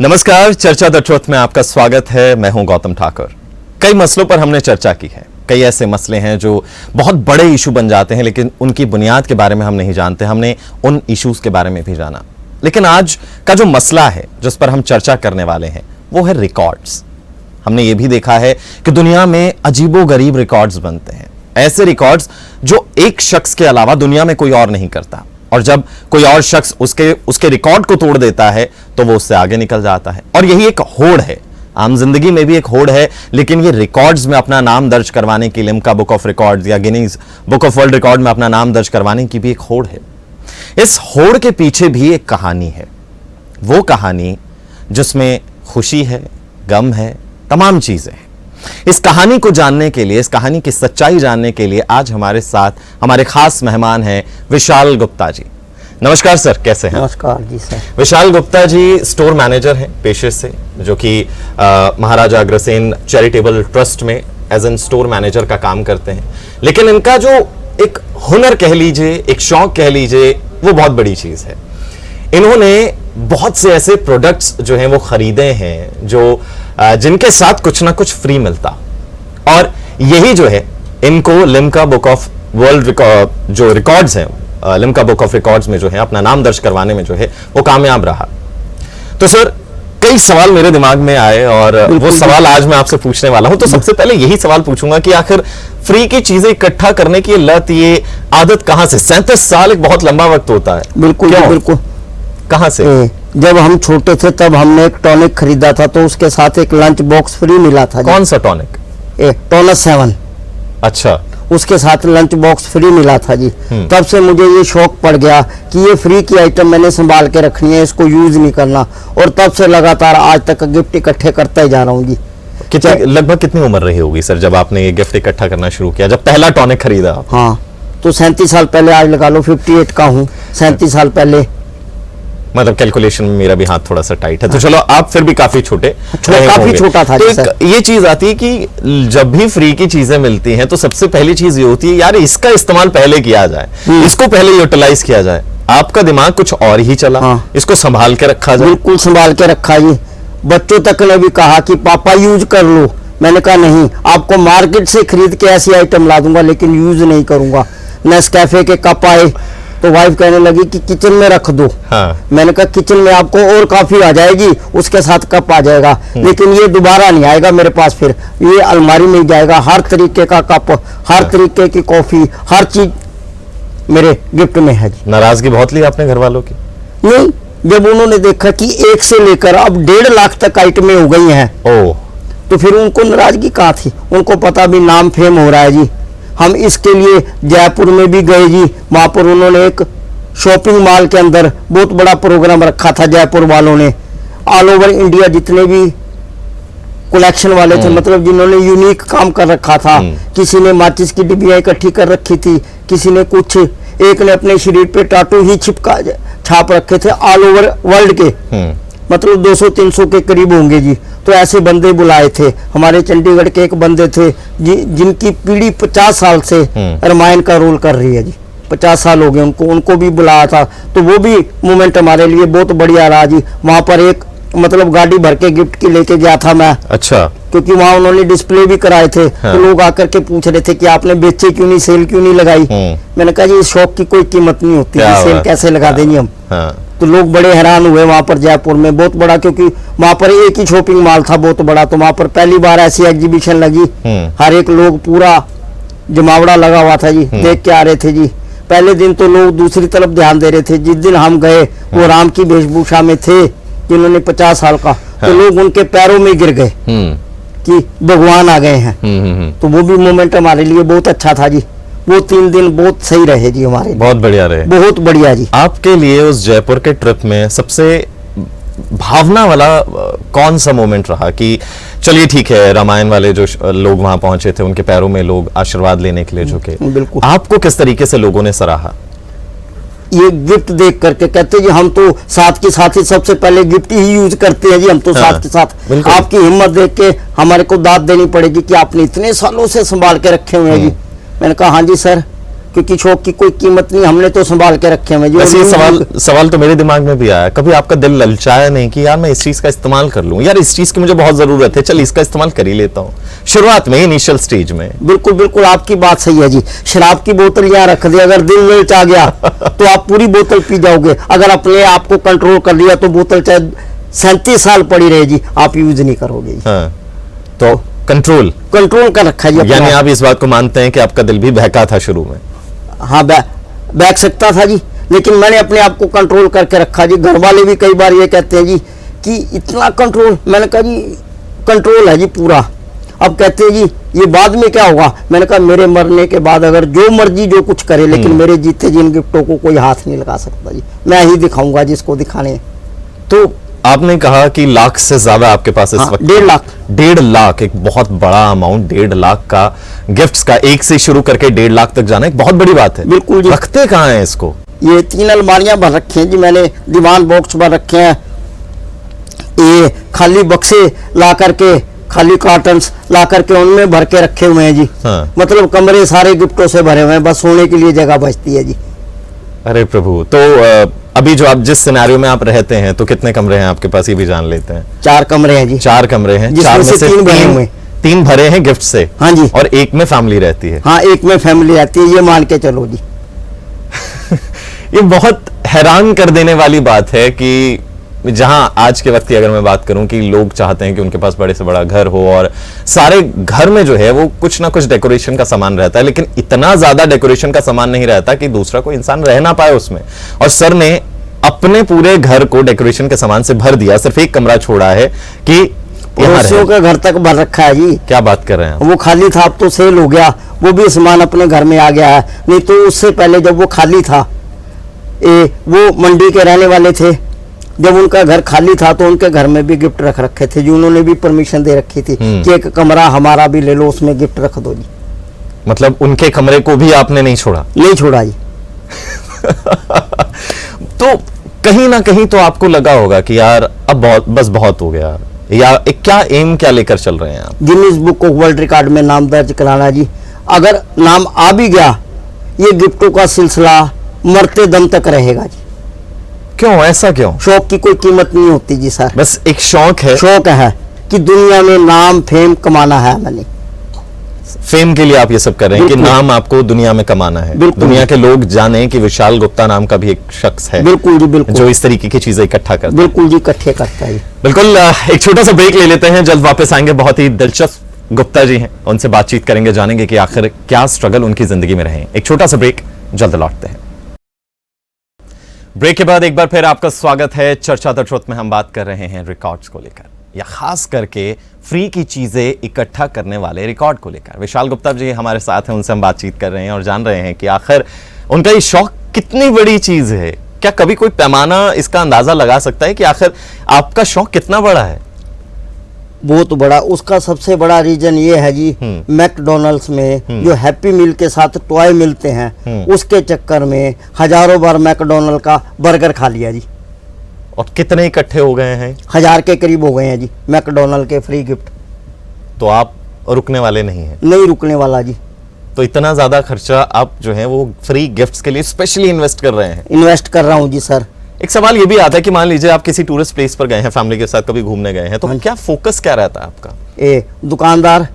नमस्कार, चर्चा the truth में आपका स्वागत है। मैं हूं गौतम ठाकुर। कई मसलों पर हमने चर्चा की है। कई ऐसे मसले हैं जो बहुत बड़े इशू बन जाते हैं, लेकिन उनकी बुनियाद के बारे में हम नहीं जानते। हमने उन इश्यूज के बारे में भी जाना, लेकिन आज का जो मसला है जिस पर हम चर्चा करने वाले हैं वो है रिकॉर्ड्स। हमने ये भी देखा है कि दुनिया में अजीबोगरीब रिकॉर्ड्स बनते हैं, ऐसे रिकॉर्ड्स जो एक शख्स के अलावा दुनिया में कोई और नहीं करता, और जब कोई और शख्स उसके रिकॉर्ड को तोड़ देता है तो वो उससे आगे निकल जाता है। और यही एक होड़ है, आम जिंदगी में भी एक होड़ है, लेकिन ये रिकॉर्ड्स में अपना नाम दर्ज करवाने की, लिम्का बुक ऑफ रिकॉर्ड्स या Guinness book of world record में अपना नाम दर्ज करवाने की भी एक होड़ है। इस होड़ के पीछे भी एक कहानी है, वो कहानी जिसमें खुशी है, गम है, तमाम चीजें हैं। इस कहानी को जानने के लिए, इस कहानी की सच्चाई जानने के लिए आज हमारे साथ हमारे खास मेहमान हैं विशाल गुप्ता जी। नमस्कार सर, कैसे हैं? नमस्कार जी sir. Vishal Gupta ji store manager हैं पेशे से, जो कि महाराजा अग्रसेन चैरिटेबल ट्रस्ट में एज एन स्टोर मैनेजर का काम करते हैं। लेकिन इनका जो एक हुनर कह लीजिए, एक शौक कह लीजिए, वो बहुत बड़ी चीज है। इन्होंने बहुत से ऐसे प्रोडक्ट्स जो हैं वो खरीदे हैं जो जिनके साथ कुछ ना कुछ फ्री मिलता, और यही जो है इनको लिम्का बुक ऑफ वर्ल्ड जो रिकॉर्ड्स हैं, लिम्का बुक ऑफ रिकॉर्ड्स में जो है अपना नाम दर्ज करवाने में जो है वो कामयाब रहा। तो सर, कई सवाल मेरे दिमाग में आए और वो सवाल आज मैं आपसे पूछने वाला हूं। तो सबसे पहले यही सवाल पूछूंगा कि आखिर फ्री की चीजें इकट्ठा करने की लत, ये आदत कहां से? 37 साल एक बहुत लंबा वक्त होता है। बिल्कुल बिल्कुल। कहां से? जब हम छोटे थे तब हमने एक टॉनिक खरीदा था, तो उसके साथ एक लंच बॉक्स फ्री मिला था। कौन सा टॉनिक? टोनस 7। अच्छा। उसके साथ लंच बॉक्स फ्री मिला था जी। तब से मुझे ये शौक पड़ गया कि ये फ्री की आइटम मैंने संभाल के रखनी है, इसको यूज नहीं करना, और तब से लगातार आज तक गिफ्ट इकट्ठे करता ही जा रहा हूँ जी। लगभग कितनी उम्र रही होगी सर जब आपने ये गिफ्ट इकट्ठा करना शुरू किया, जब पहला टॉनिक खरीदा? हाँ, तो 37 साल पहले, आज लगा लो 58 का हूँ, 37 साल पहले। मतलब कैलकुलेशन में मेरा भी हाथ थोड़ा सा टाइट है। तो चलो, आप फिर भी काफी काफी छोटा था। तो ये चीज आती है कि जब भी फ्री की चीजें मिलती हैं तो सबसे पहली चीज ये होती है, यार इसका इस्तेमाल पहले किया जाए, इसको पहले यूटिलाइज किया जाए। आपका दिमाग कुछ और ही चला। हाँ। इसको संभाल के रखा जाए। बिल्कुल संभाल के रखा जी। बच्चों तक ने भी कहा कि पापा यूज कर लो। मैंने कहा नहीं, आपको मार्केट से खरीद के ऐसी आइटम ला दूंगा, लेकिन यूज नहीं करूंगा। नेस्कैफे के कप आए तो वाइफ कहने लगी कि किचन में रख दो। हाँ। मैंने कहा किचन में आपको और काफी आ जाएगी, उसके साथ कप आ जाएगा, लेकिन ये दोबारा नहीं आएगा मेरे पास, फिर ये अलमारी में जाएगा। हर तरीके का कप, हर तरीके की कॉफी, हर चीज मेरे गिफ्ट में है जी। नाराजगी बहुत ली आपने घर वालों की? नहीं, जब उन्होंने देखा कि 1 से लेकर अब 1.5 लाख तक आइटमें हो गई हैं, तो फिर उनको नाराजगी कहाँ थी? उनको पता भी नाम फेम हो रहा है जी। हम इसके लिए जयपुर में भी गए जी। वहां पर उन्होंने एक शॉपिंग मॉल के अंदर बहुत बड़ा प्रोग्राम रखा था जयपुर वालों ने। ऑल ओवर इंडिया जितने भी कलेक्शन वाले थे, मतलब जिन्होंने यूनिक काम कर रखा था, किसी ने माचिस की डिब्बियां इकट्ठी कर रखी थी, किसी ने कुछ, एक ने अपने शरीर पे टाटू ही छाप रखे थे। ऑल ओवर वर्ल्ड के मतलब 200-300 के करीब होंगे जी। तो ऐसे बंदे बुलाए थे। हमारे चंडीगढ़ के एक बंदे थे जिनकी पीढ़ी 50 साल से रामायण का रोल कर रही है जी। 50 साल हो गए उनको भी बुलाया था। तो वो भी मोमेंट हमारे लिए बहुत बढ़िया रहा जी। वहां पर एक मतलब गाड़ी भर के गिफ्ट की लेके गया था मैं। अच्छा। क्योंकि वहां उन्होंने डिस्प्ले भी कराए थे। हाँ। तो लोग आकर के पूछ रहे थे कि आपने बेचे क्यों नहीं, सेल क्यों नहीं लगाई? मैंने कहा जी इस शौक की कोई कीमत नहीं होती, सेल कैसे लगा देंगे हम। तो लोग बड़े हैरान हुए वहां पर जयपुर में, बहुत बड़ा, क्योंकि वहां पर एक ही शॉपिंग मॉल था बहुत बड़ा। तो वहां पर पहली बार ऐसी एग्जीबिशन लगी। हर एक लोग, पूरा जमावड़ा लगा हुआ था जी, देख के आ रहे थे जी। पहले दिन तो लोग दूसरी तरफ ध्यान दे रहे थे। जिस दिन हम गए वो राम की वेशभूषा में थे, जिन्होंने 50 साल का। तो लोग उनके पैरों में गिर गए कि भगवान आ गए हैं। तो वो भी मोमेंट हमारे लिए बहुत अच्छा था जी। वो 3 दिन बहुत सही रहे जी हमारे। बहुत बढ़िया रहे। बहुत बढ़िया जी। आपके लिए उस जयपुर के ट्रिप में सबसे भावना वाला कौन सा मोमेंट रहा कि चलिए ठीक है, रामायण वाले जो लोग वहां पहुंचे थे, उनके पैरों में लोग आशीर्वाद लेने के लिए झुके? बिल्कुल। आपको किस तरीके से लोगों ने सराहा? ये गिफ्ट देख करके कहते जी हम तो साथ के साथ ही सबसे पहले गिफ्ट ही यूज करते हैं जी। हम तो साथ के साथ, आपकी हिम्मत देख के हमारे को दाद देनी पड़ेगी कि आपने इतने सालों से संभाल के रखे हुए हैं जी। मैंने कहा हाँ जी सर, क्योंकि शौक की कोई कीमत नहीं, हमने तो संभाल के रखे हैं जी। वैसे ये सवाल तो मेरे दिमाग में भी आया, कभी आपका दिल ललचाया नहीं कि यार मैं इस चीज का इस्तेमाल कर लूं, यार इस चीज की मुझे बहुत जरूरत है, चल इसका इस्तेमाल कर ही लेता हूं, शुरुआत में, इनिशियल स्टेज में? बिल्कुल बिल्कुल आपकी बात सही है जी। शराब की बोतल यहाँ रख दे, अगर दिल ललचा गया तो आप पूरी बोतल पी जाओगे। अगर अपने आप को कंट्रोल कर लिया तो बोतल चाहे 37 साल पड़ी रहे जी, आप यूज नहीं करोगे जी। हाँ, तो कंट्रोल कर रखा है जी। यानी आप इस बात को मानते हैं कि आपका दिल भी बहका था शुरू में? हाँ, बैठ सकता था जी, लेकिन मैंने अपने आप को कंट्रोल करके रखा जी। घर वाले भी कई बार ये कहते हैं जी कि इतना कंट्रोल, मैंने कहा जी कंट्रोल है जी पूरा। अब कहते हैं जी ये बाद में क्या होगा, मैंने कहा मेरे मरने के बाद अगर जो मर्जी जो कुछ करे, लेकिन मेरे जीते जिन गिफ्टों को कोई हाथ नहीं लगा सकता जी, मैं ही दिखाऊंगा जिसको दिखाने हैं। तो आपने कहा कि लाख से ज्यादा आपके पास इस वक्त 1.5 लाख। 1.5 लाख एक बहुत बड़ा अमाउंट, 1.5 लाख का गिफ्ट्स का, एक से शुरू करके 1.5 लाख तक जाना एक बहुत बड़ी बात है। बिल्कुल जी। रखते कहाँ हैं इसको? ये 3 अलमारियां भर रखी हैं जी मैंने, दीवान बॉक्स भर रखे हैं, ये खाली बक्से ला करके, खाली कार्टन्स ला करके उनमें भर के रखे हुए हैं जी। हाँ। मतलब कमरे सारे गिफ्टों से भरे हुए हैं, बस सोने के लिए जगह बचती है जी। अरे प्रभु, तो अभी जो आप जिस सिनेरियो में आप रहते हैं, तो कितने कमरे हैं आपके पास, ये भी जान लेते हैं? 4 कमरे हैं जी। 4 कमरे हैं, जिसमें 4 में से 3 भरे हुए हैं। 3 भरे हैं गिफ्ट से। हाँ जी। और एक में फैमिली रहती है। हाँ, एक में फैमिली रहती है, ये मान के चलो जी। ये बहुत हैरान कर देने वाली बात है कि जहां आज के वक्त की अगर मैं बात करूं कि लोग चाहते हैं कि उनके पास बड़े से बड़ा घर हो और सारे घर में जो है वो कुछ ना कुछ डेकोरेशन का सामान रहता है, लेकिन इतना ज्यादा डेकोरेशन का सामान नहीं रहता कि दूसरा कोई इंसान रह ना पाए उसमें। और सर ने अपने पूरे घर को डेकोरेशन के सामान से भर दिया, सिर्फ एक कमरा छोड़ा है कि पड़ोसियों के घर तक भर रखा है जी। क्या बात कर रहे हैं? वो खाली था, अब तो सेल हो गया, वो भी सामान अपने घर में आ गया है। नहीं तो उससे पहले जब वो खाली था, वो मंडी के रहने वाले थे, जब उनका घर खाली था तो उनके घर में भी गिफ्ट रख रखे थे जी। उन्होंने भी परमिशन दे रखी थी कि एक कमरा हमारा भी ले लो, उसमें गिफ्ट रख दो जी। मतलब उनके कमरे को भी आपने नहीं छोड़ा? नहीं छोड़ा जी। तो कहीं ना कहीं तो आपको लगा होगा कि यार अब बहुत हो गया, या एक क्या एम क्या लेकर चल रहे हैं आप? Guinness book of world record में नाम दर्ज कराना जी। अगर नाम आ भी गया, ये गिफ्टों का सिलसिला मरते दम तक रहेगा जी। क्यों, ऐसा क्यों? शौक की कोई कीमत नहीं होती जी सर, बस एक शौक है। शौक है कि दुनिया में नाम फेम कमाना है। मैंने फेम के लिए आप ये सब कर रहे हैं कि नाम आपको दुनिया में कमाना है, दुनिया के लोग जाने कि विशाल गुप्ता नाम का भी एक शख्स है। बिल्कुल जी, बिल्कुल, जो इस तरीके की चीजें इकट्ठा करता है। बिल्कुल जी, इकट्ठे करता है। बिल्कुल। एक छोटा सा ब्रेक ले लेते हैं, जल्द वापस आएंगे। बहुत ही दिलचस्प गुप्ता जी हैं, उनसे बातचीत करेंगे, जानेंगे कि आखिर क्या स्ट्रगल उनकी जिंदगी में रहे। एक छोटा सा ब्रेक, जल्द लौटते हैं। ब्रेक के बाद एक बार फिर आपका स्वागत है। चर्चा द ट्रुथ में हम बात कर रहे हैं रिकॉर्ड्स को लेकर, या खास करके फ्री की चीजें इकट्ठा करने वाले रिकॉर्ड को लेकर। विशाल गुप्ता जी हमारे साथ हैं, उनसे हम बातचीत कर रहे हैं और जान रहे हैं कि आखिर उनका ये शौक कितनी बड़ी चीज है। क्या कभी कोई पैमाना इसका अंदाजा लगा सकता है कि आखिर आपका शौक कितना बड़ा है? बहुत बड़ा। उसका सबसे बड़ा रीजन ये है जी, मैकडोनल्ड्स में जो हैप्पी मील के साथ टॉय मिलते हैं, उसके चक्कर में हजारों बार मैकडोनल्ड का बर्गर खा लिया जी। और कितने इकट्ठे हो गए हैं? 1000 के करीब हो गए हैं जी मैकडोनल्ड के फ्री गिफ्ट। तो आप रुकने वाले नहीं हैं? नहीं रुकने वाला जी। तो इतना ज्यादा खर्चा आप जो है वो फ्री गिफ्ट्स के लिए स्पेशली इन्वेस्ट कर रहे हैं? इन्वेस्ट कर रहा हूं जी सर। एक सवाल ये भी आता है कि मान लीजिए आप किसी टूरिस्ट प्लेस पर गए हैं, फैमिली के साथ कभी घूमने गए हैं, तो क्या फोकस क्या रहता है आपका? दुकानदार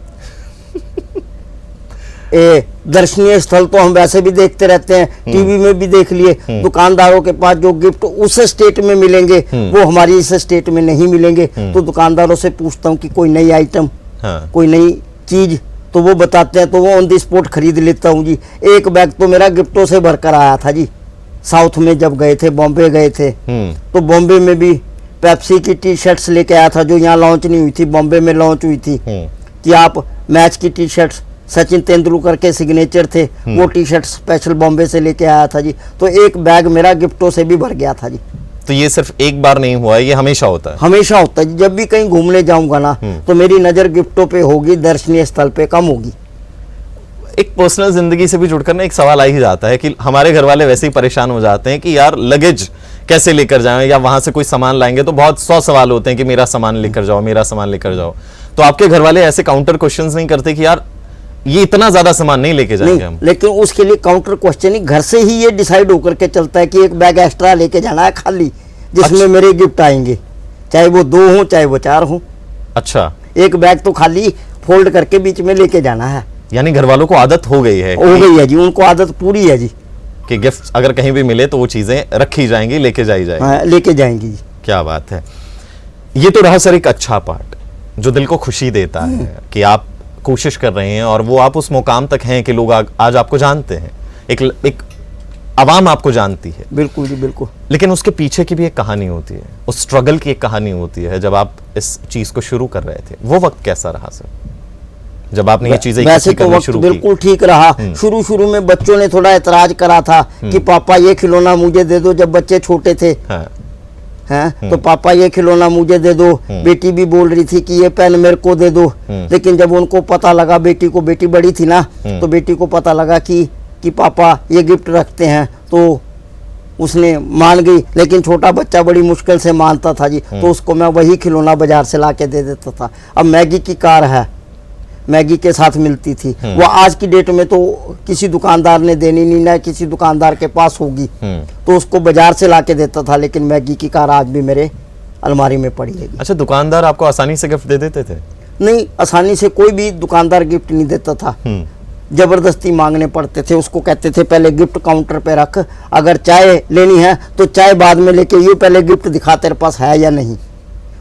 दर्शनीय स्थल तो हम वैसे भी देखते रहते हैं, टीवी में भी देख लिए। दुकानदारों के पास जो गिफ्ट उस स्टेट में मिलेंगे वो हमारी इस स्टेट में नहीं मिलेंगे, तो दुकानदारों से पूछता हूँ कि कोई नई आइटम, कोई नई चीज, तो वो बताते हैं, तो वो ऑन द स्पॉट खरीद लेता हूँ जी। एक बैग तो मेरा गिफ्टों से भरकर आया था जी। साउथ में जब गए थे, बॉम्बे गए थे, तो बॉम्बे में भी पेप्सी की टी शर्ट्स लेके आया था जो यहाँ लॉन्च नहीं हुई थी, बॉम्बे में लॉन्च हुई थी। कि आप मैच की टी शर्ट्स, सचिन तेंदुलकर के सिग्नेचर थे, वो टी शर्ट स्पेशल बॉम्बे से लेके आया था जी। तो एक बैग मेरा गिफ्टों से भी भर गया था जी। तो ये सिर्फ एक बार नहीं हुआ है, ये हमेशा होता है? हमेशा होता है जी। जब भी कहीं घूमने जाऊंगा ना, तो मेरी नजर गिफ्टों पे होगी, दर्शनीय स्थल पे कम होगी। एक पर्सनल जिंदगी से भी जुड़कर ना एक सवाल आ ही जाता है कि हमारे घर वाले वैसे ही परेशान हो जाते हैं कि यार लगेज कैसे लेकर जाएं, या वहां से कोई सामान लाएंगे तो बहुत 100 सवाल होते हैं कि मेरा सामान लेकर जाओ, मेरा सामान लेकर जाओ। तो आपके घर वाले ऐसे काउंटर क्वेश्चंस नहीं करते कि यार ये इतना ज्यादा सामान नहीं लेके जाएंगे हम। लेकिन उसके लिए काउंटर क्वेश्चनिंग घर से ही ये डिसाइड होकर के चलता है कि एक बैग एक्स्ट्रा लेके जाना है खाली, जिसमें अच्छा। मेरे गिफ्ट आएंगे, चाहे वो 2 हो चाहे वो 4 हो। अच्छा, एक बैग तो खाली फोल्ड करके बीच में लेके जाना है। यानी घर वालों को आदत हो गई है हो गई है जी, उनको आदत पूरी है जी। कि गिफ्ट अगर कहीं भी मिले तो वो चीजें रखी जाएंगी, लेके जाई जाएगी। हाँ, लेके जाएंगी जी। क्या बात है। ये तो रहा सर एक अच्छा पार्ट जो दिल को खुशी देता है कि आप कोशिश कर रहे हैं और वो आप उस मुकाम तक हैं कि लोग आज आपको जानते हैं, एक आवाम आपको जानती है। बिल्कुल जी, बिल्कुल। लेकिन उसके पीछे की भी एक कहानी होती है, उस स्ट्रगल की एक कहानी होती है। जब आप इस चीज को शुरू कर रहे थे, वो वक्त कैसा रहा सर, जब आपने ये चीजें वैसे इकट्ठी तो करनी वक्त शुरू की? बिल्कुल ठीक रहा। शुरू में बच्चों ने थोड़ा एतराज करा था कि पापा ये खिलौना मुझे दे दो, जब बच्चे छोटे थे। हाँ, हैं तो पापा ये खिलौना मुझे दे दो। बेटी भी बोल रही थी कि ये पेन मेरे को दे दो। लेकिन जब उनको पता लगा, बेटी बड़ी थी ना, तो बेटी को पता लगा कि पापा ये गिफ्ट रखते हैं, तो उसने मान गई। लेकिन छोटा बच्चा बड़ी मुश्किल से मानता था जी, तो उसको मैं वही खिलौना बाजार से ला के दे देता था। अब मैगी की कार है, मैगी के साथ मिलती थी, वो आज की डेट में तो किसी दुकानदार ने देनी नहीं, ना किसी दुकानदार के पास होगी, तो उसको बाजार से ला के देता था। लेकिन मैगी की कार आज भी मेरे अलमारी में पड़ी है। अच्छा, दुकानदार आपको आसानी से गिफ्ट दे देते थे? नहीं, आसानी से कोई भी दुकानदार गिफ्ट नहीं देता था, जबरदस्ती मांगने पड़ते थे। उसको कहते थे पहले गिफ्ट काउंटर पे रख, अगर चाय लेनी है तो चाय बाद में लेके, ये पहले गिफ्ट दिखा तेरे पास है या नहीं।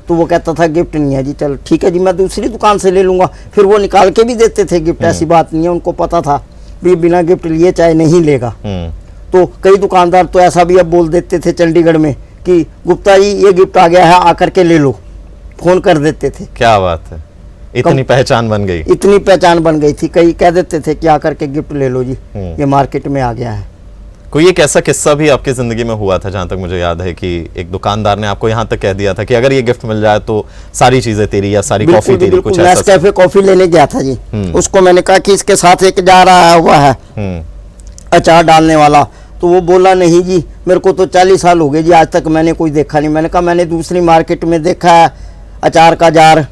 तो वो कहता था गिफ्ट नहीं है जी, चल ठीक है जी, मैं दूसरी दुकान से ले लूँगा। फिर वो निकाल के भी देते थे गिफ्ट, ऐसी बात नहीं है। उनको पता था भी बिना गिफ्ट लिए चाय नहीं लेगा। तो कई दुकानदार तो ऐसा भी अब बोल देते थे चंडीगढ़ में कि गुप्ता जी ये गिफ्ट आ गया है, आकर के ले लो, फोन कर देते थे। क्या बात है, इतनी पहचान बन गई। इतनी पहचान बन गई थी, कई कह देते थे कि आकर के गिफ्ट ले लो जी, ये मार्केट में आ गया है। कोई एक ऐसा किस्सा भी आपकी जिंदगी में हुआ था, जहां तक मुझे याद है, कि एक दुकानदार ने आपको यहां तक कह दिया था कि अगर ये गिफ्ट मिल जाए तो सारी चीजें तेरी, या सारी कॉफी तेरी, कुछ ऐसा? नेस्कैफे कॉफी लेने गया था जी, उसको मैंने कहा कि इसके साथ एक जार आया हुआ है अचार डालने वाला, तो वो बोला नहीं जी, मेरे को तो 40 साल हो गए जी, आज तक मैंने कोई देखा नहीं। मैंने कहा मैंने दूसरी मार्केट में देखा है अचार का जार।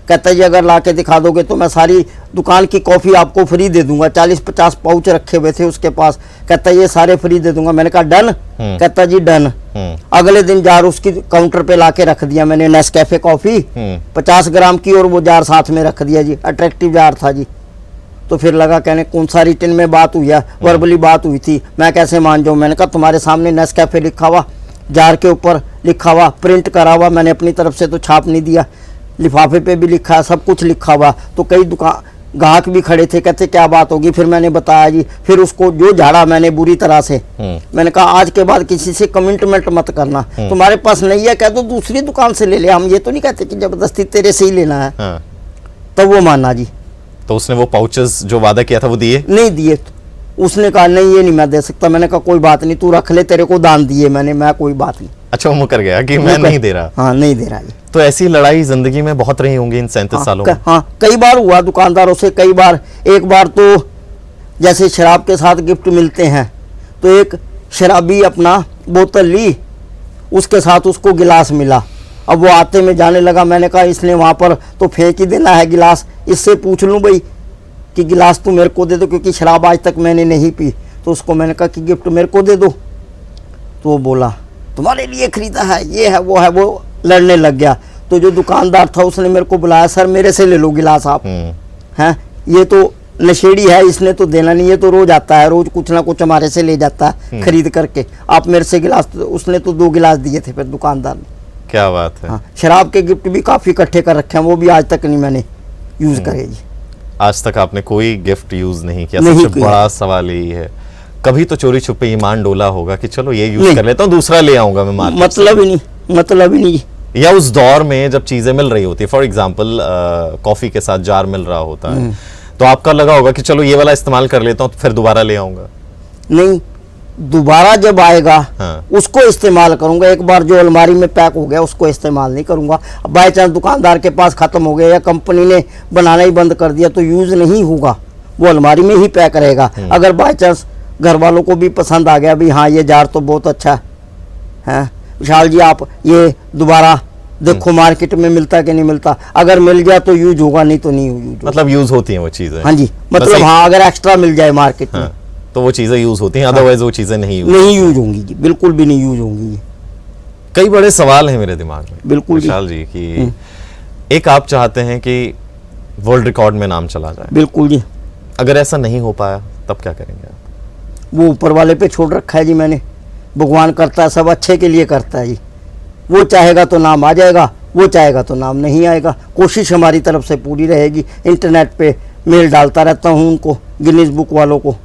कहता जी अगर ला के दिखा दोगे तो मैं सारी दुकान की कॉफ़ी आपको फ्री दे दूंगा। 40-50 पाउच रखे हुए थे उसके पास। कहता ये सारे फ्री दे दूंगा। मैंने कहा डन। कहता जी डन। अगले दिन जार उसकी काउंटर पे ला के रख दिया मैंने, नेस्कैफे कॉफ़ी 50 ग्राम की, और वो जार साथ में रख दिया जी। अट्रैक्टिव जार था जी। तो फिर लगा कहने कौन सा रिटन में बात हुई है, वर्बली बात हुई थी, मैं कैसे मान जाऊँ। मैंने कहा तुम्हारे सामने नेस्कैफे लिखा हुआ, जार के ऊपर लिखा हुआ, प्रिंट करा हुआ, मैंने अपनी तरफ से तो छाप नहीं दिया, लिफाफे पे भी लिखा है, सब कुछ लिखा हुआ। तो कई दुकान ग्राहक भी खड़े थे, कहते क्या बात होगी। फिर मैंने बताया जी, फिर उसको जो झाड़ा मैंने बुरी तरह से। मैंने कहा आज के बाद किसी से कमिटमेंट मत करना, तुम्हारे पास नहीं है कह दो दूसरी दुकान से ले ले, हम ये तो नहीं कहते कि जबरदस्ती तेरे से ही लेना है। तब वो माना जी। तो उसने वो पाउचेस जो वादा किया था वो दिए? नहीं दिए। उसने कहा नहीं ये नहीं मैं दे सकता। मैंने कहा कोई बात नहीं, तू रख ले, तेरे को दान दिए मैंने, मैं कोई बात नहीं। अच्छा, वो मुकर गया कि मैं नहीं दे रहा। हाँ नहीं दे रहा जी। तो ऐसी लड़ाई जिंदगी में बहुत रही होंगी इन 37 सालों में? हाँ कई बार हुआ दुकानदारों से, कई बार। एक बार तो जैसे शराब के साथ गिफ्ट मिलते हैं, तो एक शराबी अपना बोतल ली, उसके साथ उसको गिलास मिला। अब वो आते में जाने लगा, मैंने कहा इसने वहाँ पर तो फेंक ही देना है गिलास, इससे पूछ लूँ भाई कि गिलास तू मेरे को दे दो, क्योंकि शराब आज तक मैंने नहीं पी। तो उसको मैंने कहा कि गिफ्ट मेरे को दे दो। तो वो बोला तुम्हारे लिए खरीदा है, ये है वो है, वो लड़ने लग गया। तो जो दुकानदार था उसने मेरे को बुलाया, सर मेरे से ले लो गिलास आप, हैं ये तो नशेड़ी है, इसने तो देना नहीं, ये तो रोज आता है, रोज कुछ ना कुछ हमारे से ले जाता है खरीद करके, आप मेरे से गिलास। उसने तो 2 गिलास दिए थे फिर दुकानदार ने। क्या बात है। हाँ, शराब के गिफ्ट भी काफ़ी इकट्ठे कर रखे हैं, वो भी आज तक नहीं मैंने यूज़ करे जी। आज तक आपने कोई गिफ्ट यूज नहीं किया? सबसे बड़ा सवाल यही है। कभी तो चोरी छुपे ईमान डोला होगा कि चलो ये यूज कर लेता हूँ, दूसरा ले आऊंगा मैं मार्केट। मतलब ही नहीं, मतलब ही नहीं। या उस दौर में जब चीजें मिल रही होती है, फॉर एग्जाम्पल कॉफी के साथ जार मिल रहा होता है, तो आपका लगा होगा कि चलो ये वाला इस्तेमाल कर लेता हूँ, फिर दोबारा ले आऊंगा? नहीं, दोबारा जब आएगा उसको इस्तेमाल करूंगा। एक बार जो अलमारी में पैक हो गया उसको इस्तेमाल नहीं करूंगा। बाई चांस दुकानदार के पास खत्म हो गया या कंपनी ने बनाना ही बंद कर दिया तो यूज नहीं होगा, वो अलमारी में ही पैक रहेगा। अगर बाई चांस घर वालों को भी पसंद आ गया भी हाँ ये जार तो बहुत अच्छा है, विशाल जी आप ये दोबारा देखो मार्केट में मिलता कि नहीं मिलता, अगर मिल गया तो यूज होगा, नहीं तो नहीं यूज। मतलब यूज होती हैं वो चीजें। हाँ जी, मतलब हाँ, अगर एक्स्ट्रा मिल जाए मार्केट में तो वो चीजें यूज होती हैं, अदरवाइज वो चीजें नहीं यूज होंगी जी, बिल्कुल भी नहीं यूज होंगी। कई बड़े सवाल हैं मेरे दिमाग में बिल्कुल विशाल जी कि एक आप चाहते हैं कि वर्ल्ड रिकॉर्ड में नाम चला जाए, बिल्कुल जी। अगर ऐसा नहीं हो पाया तब क्या करेंगे आप? वो ऊपर वाले पे छोड़ रखा है जी मैंने, भगवान करता है, सब अच्छे के लिए करता है जी। वो चाहेगा तो नाम आ जाएगा, वो चाहेगा तो नाम नहीं आएगा। कोशिश हमारी तरफ से पूरी रहेगी। इंटरनेट पे मेल डालता रहता हूँ उनको, गिनीज बुक वालों को।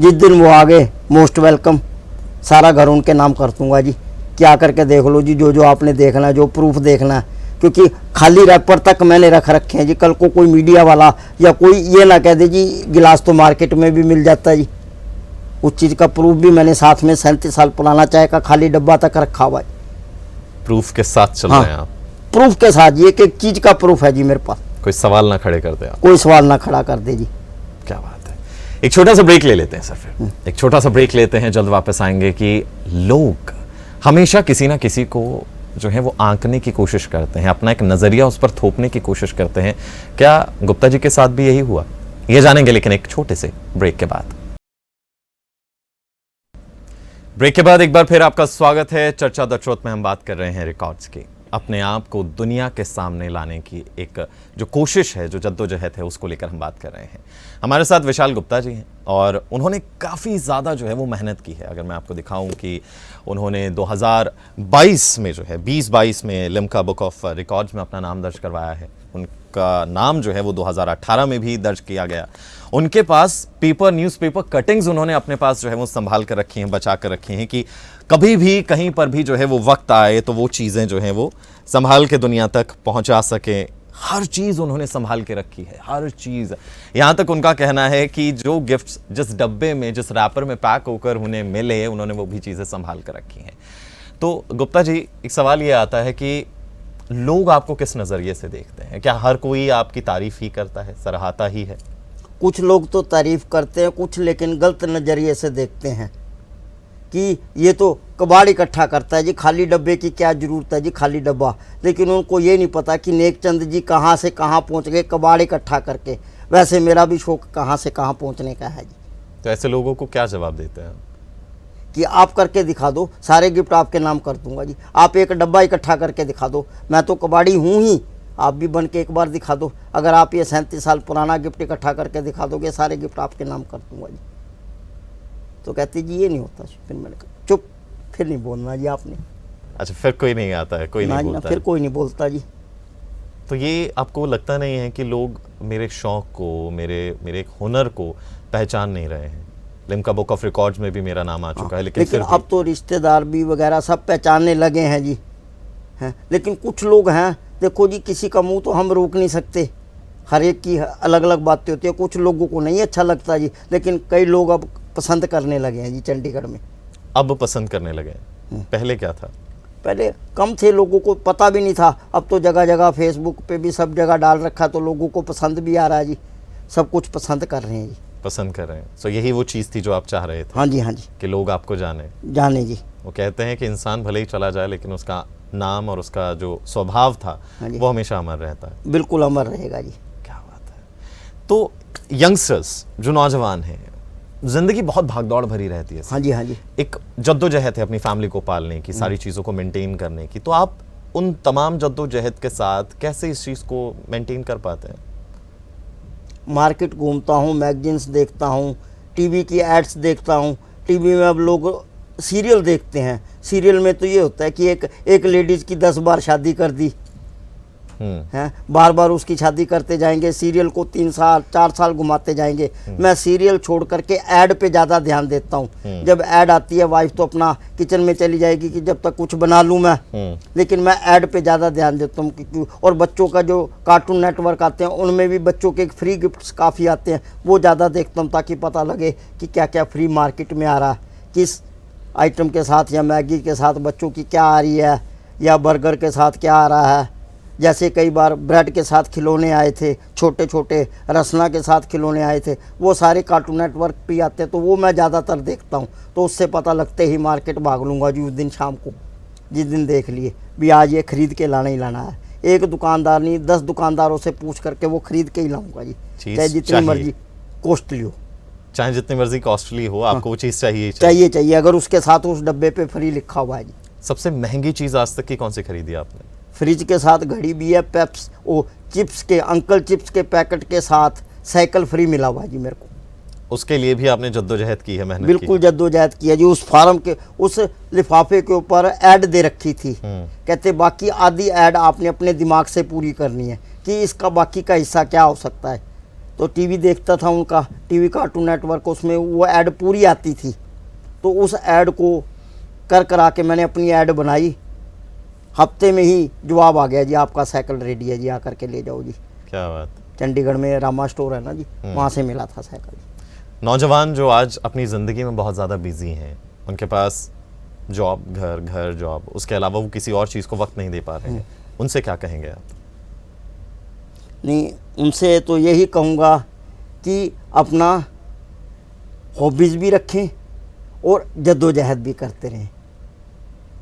जिस दिन वो आ गए, मोस्ट वेलकम, सारा घर उनके नाम कर दूंगा जी। क्या करके देख लो जी, जो जो आपने देखना है, जो प्रूफ देखना है, क्योंकि खाली रैपर तक मैंने रख रखे हैं जी। कल को कोई मीडिया वाला या कोई ये ना कह दे जी गिलास तो मार्केट में भी मिल जाता है जी। उस चीज़ का प्रूफ भी मैंने साथ में 37 साल पुराना चाय का खाली डब्बा तक रखा हुआ है। प्रूफ के साथ चल रहे हैं आप? प्रूफ के साथ जी, एक एक चीज़ का प्रूफ है जी मेरे पास। कोई सवाल ना खड़े कर दे आप? कोई सवाल ना खड़ा कर दे जी। क्या बात है। एक छोटा सा ब्रेक ले लेते हैं सर, फिर एक छोटा सा ब्रेक लेते हैं, जल्द वापस आएंगे। कि लोग हमेशा किसी ना किसी को जो है वो आंकने की कोशिश करते हैं, अपना एक नजरिया उस पर थोपने की कोशिश करते हैं। क्या गुप्ता जी के साथ भी यही हुआ? ये जानेंगे, लेकिन एक छोटे से ब्रेक के बाद। ब्रेक के बाद एक बार फिर आपका स्वागत है। चर्चा द ट्रुथ में हम बात कर रहे हैं रिकॉर्ड्स की। अपने आप को दुनिया के सामने लाने की एक जो कोशिश है, जो जद्दोजहद है, उसको लेकर हम बात कर रहे हैं। हमारे साथ विशाल गुप्ता जी हैं और उन्होंने काफ़ी ज़्यादा जो है वो मेहनत की है। अगर मैं आपको दिखाऊं कि उन्होंने 2022 में जो है 2022 में लिम्का बुक ऑफ रिकॉर्ड्स में अपना नाम दर्ज करवाया है। उनका नाम जो है वो 2018 में भी दर्ज किया गया। उनके पास पेपर, न्यूज़पेपर कटिंग्स उन्होंने अपने पास जो है वो संभाल कर रखी हैं, बचा कर रखी हैं कि कभी भी कहीं पर भी जो है वो वक्त आए तो वो चीज़ें जो हैं वो संभाल के दुनिया तक पहुंचा सकें। हर चीज़ उन्होंने संभाल के रखी है, हर चीज़। यहाँ तक उनका कहना है कि जो गिफ्ट्स जिस डब्बे में, जिस रैपर में पैक होकर उन्हें मिले, उन्होंने वो भी चीज़ें संभाल कर रखी हैं। तो गुप्ता जी, एक सवाल ये आता है कि लोग आपको किस नज़रिए से देखते हैं? क्या हर कोई आपकी तारीफ ही करता है, सराहता ही है? कुछ लोग तो तारीफ करते हैं, कुछ लेकिन गलत नज़रिए से देखते हैं कि ये तो कबाड़ इकट्ठा करता है जी, खाली डब्बे की क्या ज़रूरत है जी, खाली डब्बा। लेकिन उनको ये नहीं पता कि नेकचंद जी कहाँ से कहाँ पहुँच गए कबाड़ इकट्ठा करके। वैसे मेरा भी शौक कहाँ से कहाँ पहुँचने का है जी। तो ऐसे लोगों को क्या जवाब देते हैं कि आप करके दिखा दो, सारे गिफ्ट आपके नाम कर दूंगा जी। आप एक डब्बा इकट्ठा करके दिखा दो, मैं तो कबाड़ी हूँ ही, आप भी बन के एक बार दिखा दो। अगर आप ये 37 साल पुराना गिफ्ट इकट्ठा करके दिखा दोगे, सारे गिफ्ट आपके नाम कर दूंगा जी। तो कहती जी ये नहीं होता। फिर मैंने कहा चुप, फिर नहीं बोलना जी आपने। अच्छा, फिर कोई नहीं आता है, कोई नहीं बोलता फिर कोई नहीं बोलता जी। तो ये आपको लगता नहीं है कि लोग मेरे शौक को, मेरे एक हुनर को पहचान नहीं रहे हैं? लिम्का बुक ऑफ रिकॉर्ड्स में भी मेरा नाम आ चुका है, लेकिन अब तो रिश्तेदार भी वगैरह सब पहचानने लगे हैं जी, हैं। लेकिन कुछ लोग हैं, देखो जी, किसी का मुंह तो हम रोक नहीं सकते, हर एक की अलग अलग बातें होती है। कुछ लोगों को नहीं अच्छा लगता जी, लेकिन कई लोग अब पसंद करने लगे हैं जी चंडीगढ़ में। अब पसंद करने लगे हैं? पहले क्या था? पहले कम थे, लोगों को पता भी नहीं था। अब तो जगह जगह फेसबुक पे भी सब जगह डाल रखा, तो लोगों को पसंद भी आ रहा है जी, सब कुछ पसंद कर रहे हैं जी। पसंद कर रहे हैं। सो यही वो चीज़ थी जो आप चाह रहे थे? हाँ जी, हाँ जी, कि लोग आपको जाने जी। वो कहते हैं कि इंसान भले ही चला जाए, लेकिन उसका नाम और उसका जो स्वभाव था वो हमेशा अमर रहता है। बिल्कुल अमर रहेगा जी। क्या बात है। तो यंगस्टर्स जो नौजवान हैं, जिंदगी बहुत भागदौड़ भरी रहती है। हाँ जी, हाँ जी। एक जद्दोजहद है अपनी फैमिली को पालने की, सारी चीज़ों को मेंटेन करने की। तो आप उन तमाम जद्दोजहद के साथ कैसे इस चीज़ को मेंटेन कर पाते हैं? मार्केट घूमता हूँ, मैगजीन्स देखता हूँ, टीवी की एड्स देखता हूँ। टीवी में अब लोग सीरियल देखते हैं। सीरियल में तो ये होता है कि एक लेडीज़ की 10 बार शादी कर दी हैं, बार बार उसकी शादी करते जाएंगे, सीरियल को 3 साल 4 साल घुमाते जाएंगे। मैं सीरियल छोड़ करके ऐड पे ज़्यादा ध्यान देता हूँ। जब ऐड आती है, वाइफ तो अपना किचन में चली जाएगी कि जब तक कुछ बना लूँ मैं, लेकिन मैं ऐड पे ज़्यादा ध्यान देता हूँ। और बच्चों का जो कार्टून नेटवर्क आते हैं, उनमें भी बच्चों के फ्री गिफ्ट्स काफ़ी आते हैं, वो ज़्यादा देखता हूँ, ताकि पता लगे कि क्या क्या फ्री मार्केट में आ रहा है, किस आइटम के साथ, या मैगी के साथ बच्चों की क्या आ रही है, या बर्गर के साथ क्या आ रहा है। जैसे कई बार ब्रेड के साथ खिलौने आए थे, छोटे छोटे रसना के साथ खिलौने आए थे, वो सारे कार्टून नेटवर्क पे आते हैं, तो वो मैं ज़्यादातर देखता हूँ। तो उससे पता लगते ही मार्केट भाग लूँगा जी उस दिन शाम को। जिस दिन देख लिए भी आज ये खरीद के लाना ही लाना है, एक दुकानदार नहीं 10 दुकानदारों से पूछ करके वो खरीद के ही लाऊंगा जी, चीज़ चाहे जितनी चाहिए। मर्जी कॉस्टली हो, चाहे जितनी मर्जी कॉस्टली हो, आपको वो चीज़ चाहिए ही चाहिए चाहिए अगर उसके साथ उस डब्बे पे फ्री लिखा हुआ है जी। सबसे महंगी चीज़ आज तक की कौन सी खरीदी आपने? फ्रिज के साथ घड़ी भी है, पेप्स वो चिप्स के अंकल चिप्स के पैकेट के साथ साइकिल फ्री मिला हुआ है जी मेरे को। उसके लिए भी आपने जद्दोजहद की है, मेहनत बिल्कुल की जद्दोजहद किया जी। उस फार्म के उस लिफाफे के ऊपर ऐड दे रखी थी, कहते बाकी आधी ऐड आपने अपने दिमाग से पूरी करनी है कि इसका बाकी का हिस्सा क्या हो सकता है। तो टीवी देखता था उनका, टीवी कार्टून नेटवर्क, उसमें वो ऐड पूरी आती थी, तो उस ऐड को करा के मैंने अपनी ऐड बनाई, हफ्ते में ही जवाब आ गया जी आपका साइकिल रेडी है जी, आकर के ले जाओ जी। क्या बात। चंडीगढ़ में रामा स्टोर है ना जी, वहाँ से मिला था साइकिल। नौजवान जो आज अपनी ज़िंदगी में बहुत ज़्यादा बिजी हैं, उनके पास जॉब, घर घर जॉब, उसके अलावा वो किसी और चीज़ को वक्त नहीं दे पा रहे हैं, उनसे क्या कहेंगे आप? नहीं, उनसे तो यही कहूँगा कि अपना हॉबीज़ भी रखें और जद्दोजहद भी करते रहें।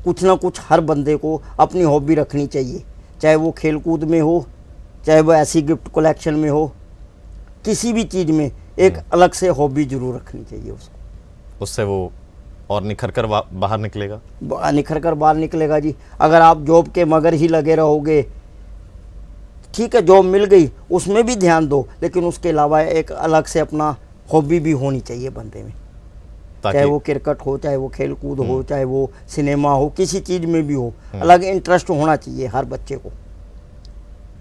कुछ ना कुछ हर बंदे को अपनी हॉबी रखनी चाहिए, चाहे वो खेल कूद में हो, चाहे वो ऐसी गिफ्ट कलेक्शन में हो, किसी भी चीज़ में एक अलग से हॉबी जरूर रखनी चाहिए उसको। उससे वो और निखर कर बाहर निकलेगा, निखर कर बाहर निकलेगा जी। अगर आप जॉब के मगर ही लगे रहोगे, ठीक है जॉब मिल गई उसमें भी ध्यान दो, लेकिन उसके अलावा एक अलग से अपना हॉबी भी होनी चाहिए बंदे में, चाहे वो क्रिकेट हो, चाहे वो खेल कूद हो, चाहे वो सिनेमा हो, किसी चीज़ में भी हो, अलग इंटरेस्ट होना चाहिए हर बच्चे को।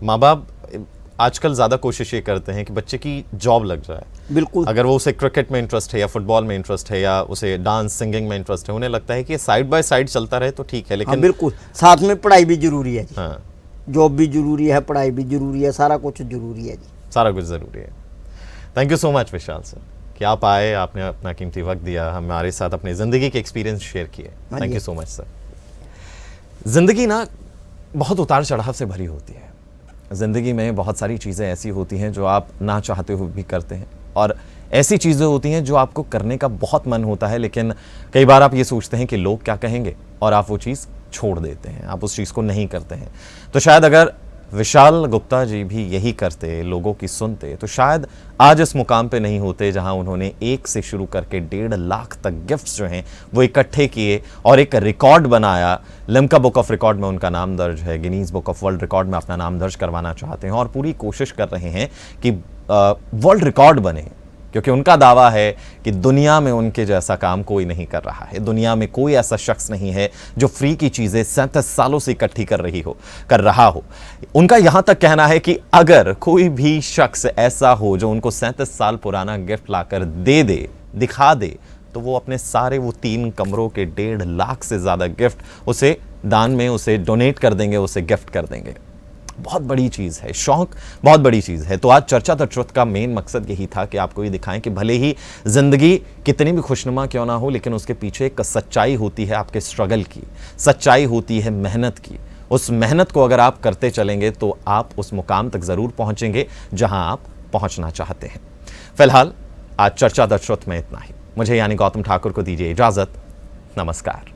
माँ बाप आजकल ज़्यादा कोशिश ये करते हैं कि बच्चे की जॉब लग जाए। बिल्कुल, अगर वो उसे क्रिकेट में इंटरेस्ट है या फुटबॉल में इंटरेस्ट है या उसे डांस सिंगिंग में इंटरेस्ट है, उन्हें लगता है कि साइड बाय साइड चलता रहे तो ठीक है, लेकिन हाँ, बिल्कुल साथ में पढ़ाई भी जरूरी है जी। हाँ, जॉब भी जरूरी है, पढ़ाई भी जरूरी है, सारा कुछ जरूरी है जी। सारा कुछ ज़रूरी है। Thank you so much Vishal sir कि आप आए, आपने अपना कीमती वक्त दिया, हमारे साथ अपनी ज़िंदगी के एक्सपीरियंस शेयर किए। Thank you so much sir. ज़िंदगी ना बहुत उतार चढ़ाव से भरी होती है। ज़िंदगी में बहुत सारी चीज़ें ऐसी होती हैं जो आप ना चाहते हुए भी करते हैं, और ऐसी चीज़ें होती हैं जो आपको करने का बहुत मन होता है, लेकिन कई बार आप ये सोचते हैं कि लोग क्या कहेंगे और आप वो चीज़ छोड़ देते हैं, आप उस चीज़ को नहीं करते हैं। तो शायद अगर विशाल गुप्ता जी भी यही करते, लोगों की सुनते, तो शायद आज इस मुकाम पे नहीं होते जहां उन्होंने 1 से शुरू करके 1.5 लाख तक गिफ्ट्स जो हैं वो इकट्ठे किए और एक रिकॉर्ड बनाया। लिम्का बुक ऑफ रिकॉर्ड में उनका नाम दर्ज है, Guinness book of world record में अपना नाम दर्ज करवाना चाहते हैं और पूरी कोशिश कर रहे हैं कि वर्ल्ड रिकॉर्ड बने, क्योंकि उनका दावा है कि दुनिया में उनके जैसा काम कोई नहीं कर रहा है। दुनिया में कोई ऐसा शख्स नहीं है जो फ्री की चीज़ें 37 सालों से इकट्ठी कर रहा हो। उनका यहाँ तक कहना है कि अगर कोई भी शख्स ऐसा हो जो उनको 37 साल पुराना गिफ्ट लाकर दे दे, दिखा दे, तो वो अपने सारे वो 3 कमरों के 1.5 लाख से ज़्यादा गिफ्ट उसे दान में, उसे डोनेट कर देंगे, उसे गिफ्ट कर देंगे। बहुत बड़ी चीज़ है, शौक बहुत बड़ी चीज़ है। तो आज चर्चा द ट्रुथ का मेन मकसद यही था कि आपको ये दिखाएं कि भले ही ज़िंदगी कितनी भी खुशनुमा क्यों ना हो, लेकिन उसके पीछे एक सच्चाई होती है आपके स्ट्रगल की, सच्चाई होती है मेहनत की। उस मेहनत को अगर आप करते चलेंगे तो आप उस मुकाम तक ज़रूर पहुँचेंगे जहाँ आप पहुँचना चाहते हैं। फिलहाल आज चर्चा द ट्रुथ में इतना ही। मुझे यानी गौतम ठाकुर को दीजिए इजाज़त। नमस्कार।